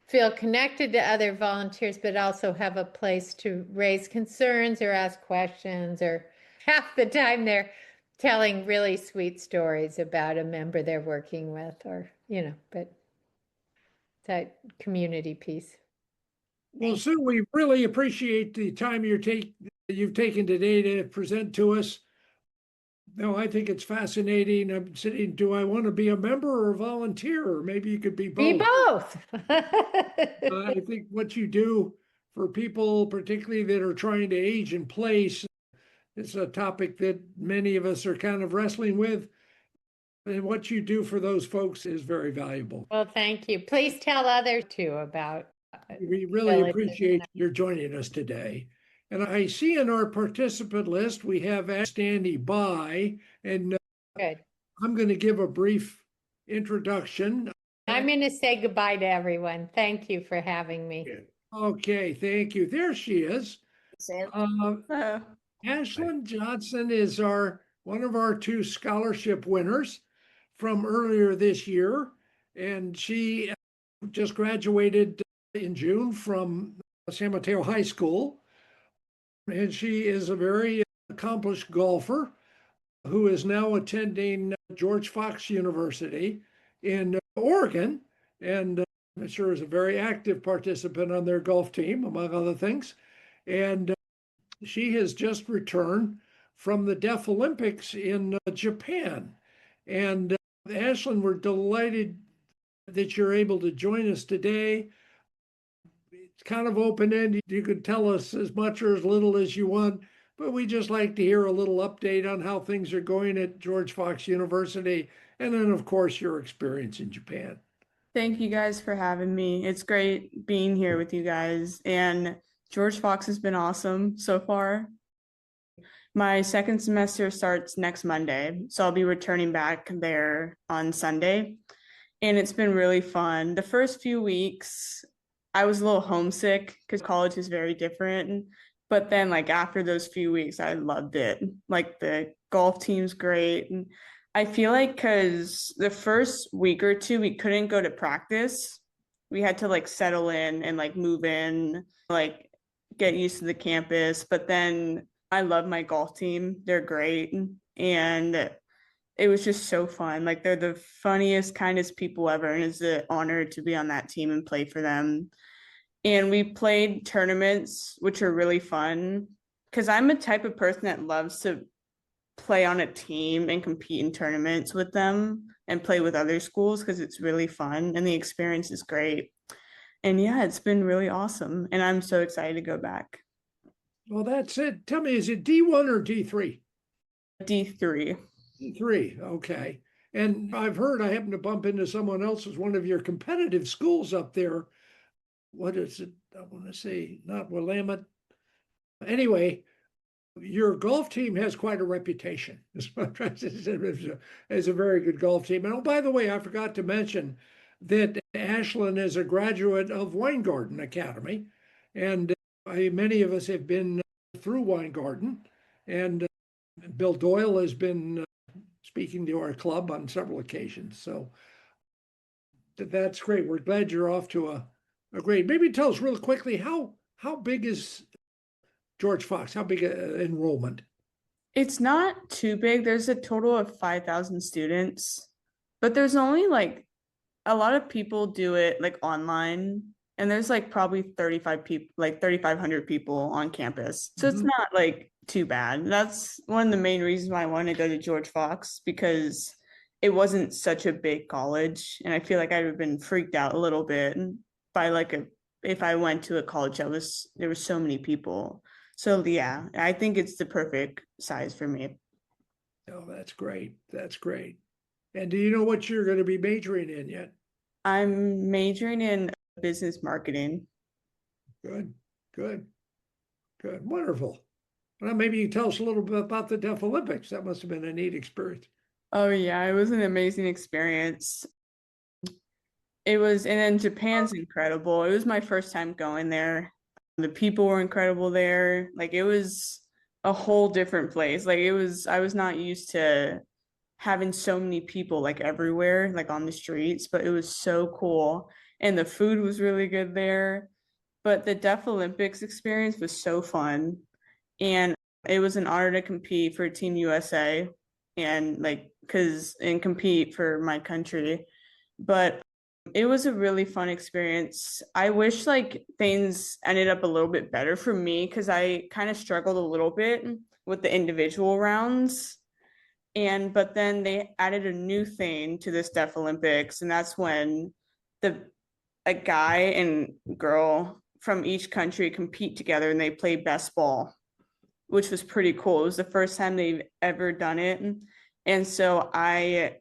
feel connected to other volunteers, but also have a place to raise concerns or ask questions, or half the time they're telling really sweet stories about a member they're working with, or, but that community piece. Well, Sue, we really appreciate the time you've taken today to present to us. No, I think it's fascinating. I'm sitting, do I want to be a member or a volunteer? Or maybe you could be both. Be both. I think what you do for people, particularly that are trying to age in place, it's a topic that many of us are kind of wrestling with. And what you do for those folks is very valuable. Well, thank you. Please tell others too about. We really appreciate your joining us today. And I see in our participant list, we have standing by, and Good. I'm going to give a brief introduction. I'm going to say goodbye to everyone. Thank you for having me. Okay, thank you. There she is. Ashlyn Johnson is one of our 2 scholarship winners from earlier this year, and she just graduated in June from San Mateo High School, and she is a very accomplished golfer who is now attending George Fox University in Oregon, and I'm sure is a very active participant on their golf team, among other things. And she has just returned from the Deaf Olympics in Japan. And Ashlyn, we're delighted that you're able to join us today. It's kind of open-ended. You could tell us as much or as little as you want, but we just like to hear a little update on how things are going at George Fox University, and then, of course, your experience in Japan. Thank you guys for having me. It's great being here with you guys, and George Fox has been awesome so far. My second semester starts next Monday, so I'll be returning back there on Sunday, and it's been really fun. The first few weeks, I was a little homesick because college is very different, but then after those few weeks, I loved it. The golf team's great. And I feel because the first week or 2, we couldn't go to practice. We had to settle in and move in, get used to the campus. But then I love my golf team. They're great. And it was just so fun. They're the funniest, kindest people ever. And it's an honor to be on that team and play for them. And we played tournaments, which are really fun, because I'm a type of person that loves to play on a team and compete in tournaments with them and play with other schools, because it's really fun and the experience is great. And yeah, it's been really awesome. And I'm so excited to go back. Well, that's it. Tell me, is it D1 or D3? D3. D3, okay. And I've heard, I happen to bump into someone else as one of your competitive schools up there. What is it? I want to say, not Willamette. Anyway, your golf team has quite a reputation. As a very good golf team. And oh, by the way, I forgot to mention that Ashlyn is a graduate of Weingarten Academy. And many of us have been through Weingarten. And Bill Doyle has been speaking to our club on several occasions. So that's great. We're glad you're off to a great. Maybe tell us real quickly, how big is George Fox? How big enrollment? It's not too big. There's a total of 5,000 students, but there's only a lot of people do it online, and there's probably 35 people, 3,500 people on campus. So it's not too bad. That's one of the main reasons why I wanted to go to George Fox, because it wasn't such a big college, and I feel I'd have been freaked out a little bit by if I went to a college there were so many people. So yeah, I think it's the perfect size for me. Oh, that's great. That's great. And do you know what you're going to be majoring in yet? I'm majoring in business marketing. Good, good, good, wonderful. Well, maybe you tell us a little bit about the Deaf Olympics. That must have been a neat experience. Oh yeah, it was an amazing experience. It was, and then Japan's incredible. It was my first time going there. The people were incredible there. Like it was a whole different place. Like it was, I was not used to having so many people like everywhere, like on the streets, but it was so cool. And the food was really good there. But the Deaf Olympics experience was so fun. And it was an honor to compete for Team USA and and compete for my country. But it was a really fun experience. I wish like things ended up a little bit better for me because I kind of struggled a little bit with the individual rounds. But then they added a new thing to this Deaf Olympics, and that's when a guy and girl from each country compete together and they play best ball, which was pretty cool. It was the first time they've ever done it. And so I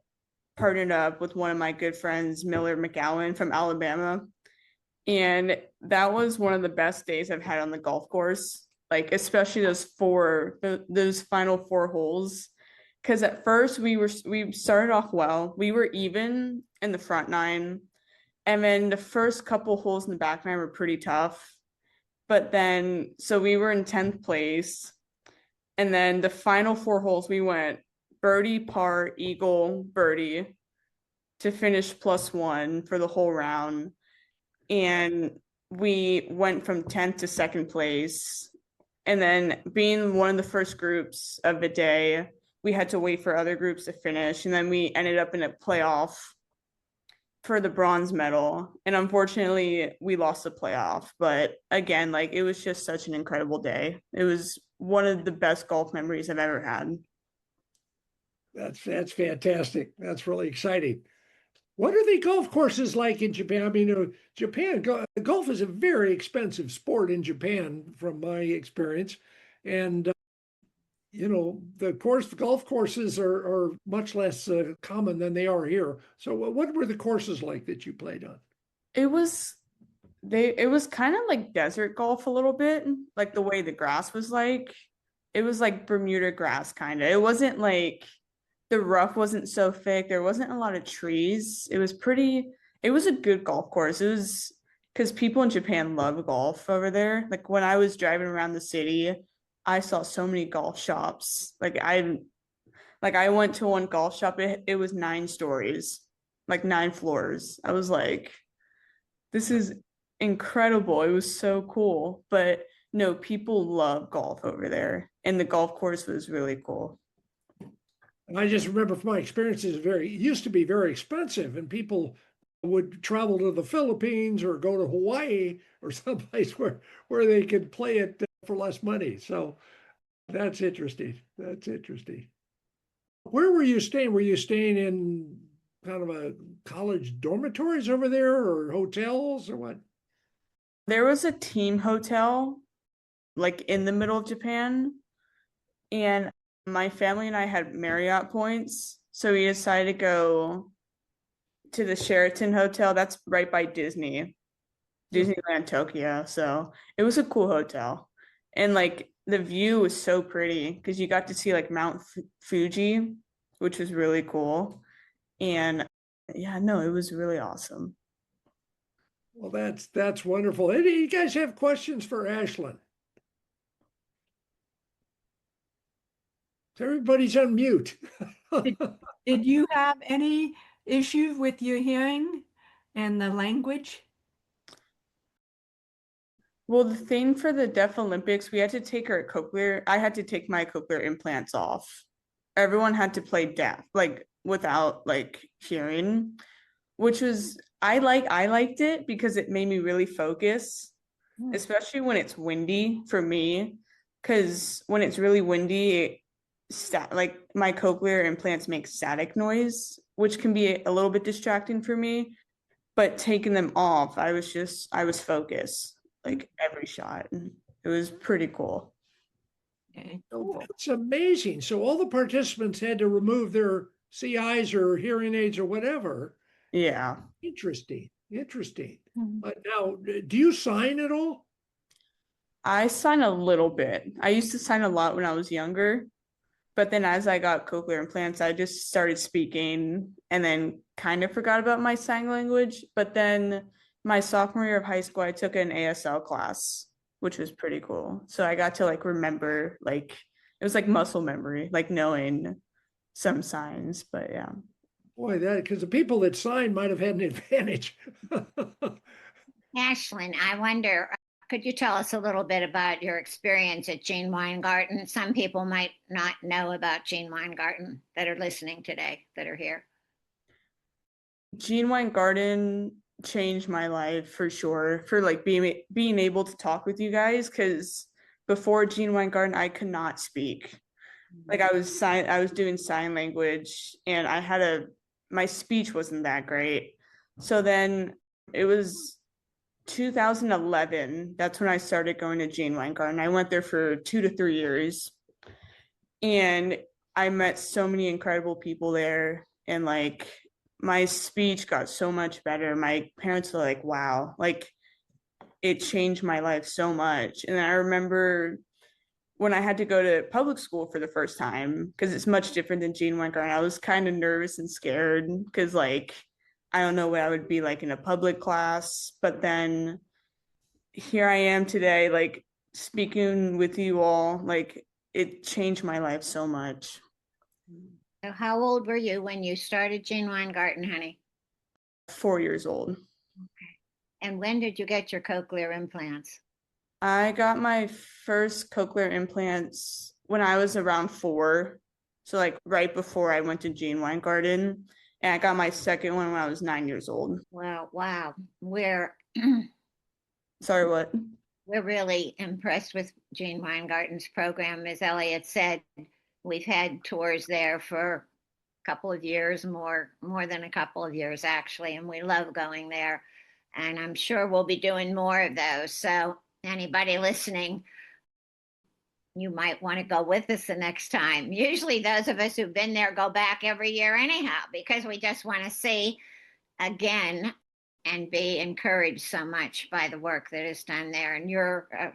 partnered up with one of my good friends, Miller McGowan from Alabama. And that was one of the best days I've had on the golf course, like especially those final 4 holes. Because at first we started off well. We were even in the front 9. And then the first couple holes in the back 9 were pretty tough. But then, so we were in 10th place. And then the final 4 holes, we went birdie, par, eagle, birdie to finish +1 for the whole round. And we went from 10th to 2nd place. And then being one of the first groups of the day, we had to wait for other groups to finish. And then we ended up in a playoff for the bronze medal. And unfortunately, we lost the playoff. But again, like it was just such an incredible day. It was one of the best golf memories I've ever had. That's fantastic. That's really exciting. What are the golf courses like in Japan? I mean, Japan, golf is a very expensive sport in Japan, from my experience. And, the golf courses are much less common than they are here. So what were the courses like that you played on? It was kind of like desert golf a little bit, like the way the grass was like. It was like Bermuda grass kind of. It wasn't like the rough wasn't so thick. There wasn't a lot of trees. It was a good golf course. It was because people in Japan love golf over there. Like when I was driving around the city, I saw so many golf shops. I went to one golf shop. It was 9 stories, like 9 floors. I was like, this is incredible. It was so cool. But no, people love golf over there. And the golf course was really cool. I just remember from my experiences, it used to be very expensive, and people would travel to the Philippines or go to Hawaii or someplace where they could play it for less money. So that's interesting. That's interesting. Where were you staying? Were you staying in kind of a college dormitories over there, or hotels, or what? There was a team hotel like in the middle of Japan, and my family and I had Marriott points, so we decided to go to the Sheraton Hotel. That's right by Disneyland Tokyo. So it was a cool hotel, and like the view was so pretty because you got to see like Mount Fuji, which was really cool. And yeah, no, it was really awesome. Well, that's wonderful. Hey, do you guys have questions for Ashlyn? Everybody's on mute. Did you have any issues with your hearing and the language? Well, the thing for the Deaf Olympics, we had to take I had to take my cochlear implants off. Everyone had to play deaf, like without like hearing, which was, I liked it because it made me really focus, especially when it's windy for me. Because when it's really windy, like my cochlear implants make static noise, which can be a little bit distracting for me. But taking them off, I was focused like every shot. It was pretty cool. Okay, Oh, cool. that's amazing. So all the participants had to remove their CIs or hearing aids or whatever. Yeah. Interesting. Interesting. Mhm. Now, do you sign at all? I sign a little bit. I used to sign a lot when I was younger, but then as I got cochlear implants, I just started speaking and then kind of forgot about my sign language. But then my sophomore year of high school, I took an ASL class, which was pretty cool. So I got to like remember, like, it was like muscle memory, like knowing some signs. But yeah. Boy, that because the people that sign might have had an advantage. Ashlyn, I wonder, could you tell us a little bit about your experience at Gene Weingarten? Some people might not know about Gene Weingarten that are listening today, that are here. Gene Weingarten changed my life for sure, for like being able to talk with you guys, because before Gene Weingarten, I could not speak. Like I was doing sign language, and my speech wasn't that great. So then it was 2011. That's when I started going to Gene Weingarten. I went there for 2 to 3 years, and I met so many incredible people there, and like my speech got so much better. My parents were like, wow, like it changed my life so much. And I remember when I had to go to public school for the first time, because it's much different than Gene Weingarten, I was kind of nervous and scared because like I don't know what I would be like in a public class. But then here I am today, like speaking with you all, like it changed my life so much. So how old were you when you started Gene Weingarten, honey? 4 years old. And when did you get your cochlear implants? I got my first cochlear implants when I was around 4. So like right before I went to Gene Weingarten. And I got my second one when I was 9 years old. Well, wow, we're Sorry, what? we're really impressed with Gene Weingarten's program. As Elliot said, we've had tours there for a couple of years, more than a couple of years actually, and we love going there. And I'm sure we'll be doing more of those. So anybody listening, you might want to go with us the next time. Usually those of us who've been there go back every year anyhow, because we just want to see again and be encouraged so much by the work that is done there. And you're a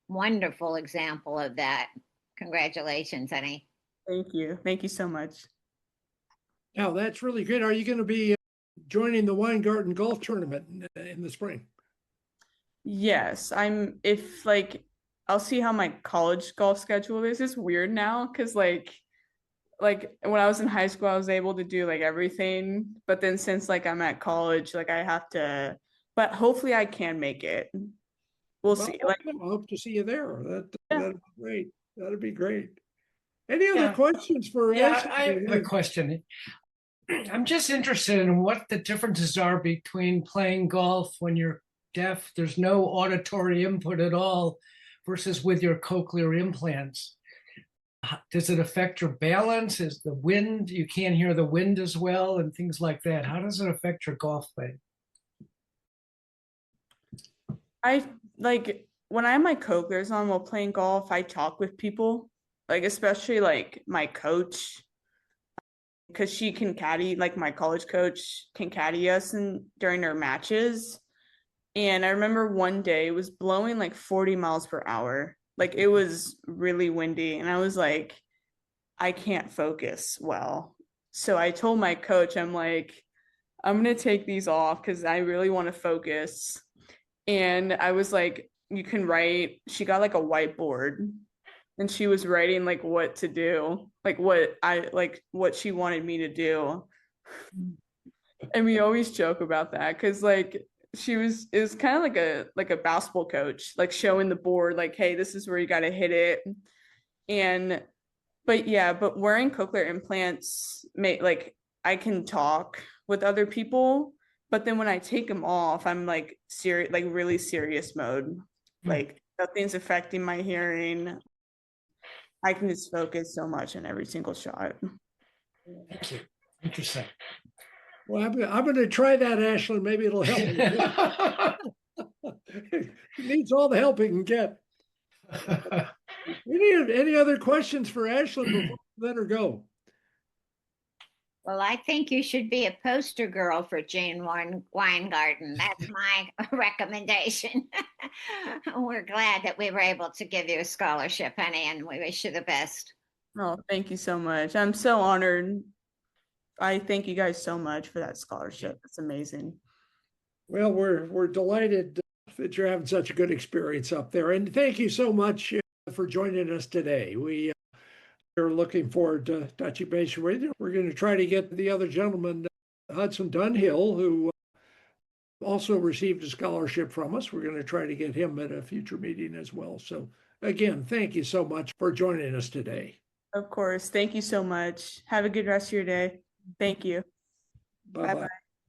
wonderful example of that. Congratulations, honey. Thank you. Thank you so much. Now, that's really good. Are you going to be joining the Weingarten Golf Tournament in the spring? Yes, I'll see how my college golf schedule is. It's weird now because like when I was in high school, I was able to do like everything. But then since like I'm at college, like I have to, but hopefully I can make it. We'll see. Like, I hope to see you there. Yeah. That'd be great. That'd be great. Any other Yeah. questions for Yeah, Ashley? I have a question. I'm just interested in what the differences are between playing golf when you're deaf, there's no auditory input at all, versus with your cochlear implants. Does it affect your balance? Is the wind, you can't hear the wind as well and things like that? How does it affect your golf play? I like when I have my cochlears on while playing golf, I talk with people, like especially like my coach, because she can caddy, like my college coach can caddy us during her matches. And I remember one day it was blowing like 40 miles per hour. Like it was really windy. And I was like, I can't focus well. So I told my coach, I'm like, I'm going to take these off because I really want to focus. And I was like, you can write, she got like a whiteboard and she was writing like what to do, like what she wanted me to do. And we always joke about that because like it was kind of like a basketball coach, like showing the board, like, hey, this is where you got to hit it. But wearing cochlear implants like I can talk with other people, but then when I take them off, I'm like serious, like really serious mode. Like nothing's affecting my hearing. I can just focus so much on every single shot. Thank you. Interesting. Well, I'm going to try that, Ashlyn. Maybe it'll help. It needs all the help it can get. Any other questions for Ashlyn before we let her go? Well, I think you should be a poster girl for Jane Weingarten. That's my recommendation. We're glad that we were able to give you a scholarship, honey, and we wish you the best. Oh, thank you so much. I'm so honored. I thank you guys so much for that scholarship. It's amazing. Well, we're delighted that you're having such a good experience up there, and thank you so much for joining us today. We're looking forward to touching base with you. We're going to try to get the other gentleman, Hudson Dunhill, who also received a scholarship from us. We're going to try to get him at a future meeting as well. So again, thank you so much for joining us today. Of course. Thank you so much. Have a good rest of your day. Thank you. Bye-bye. Bye-bye.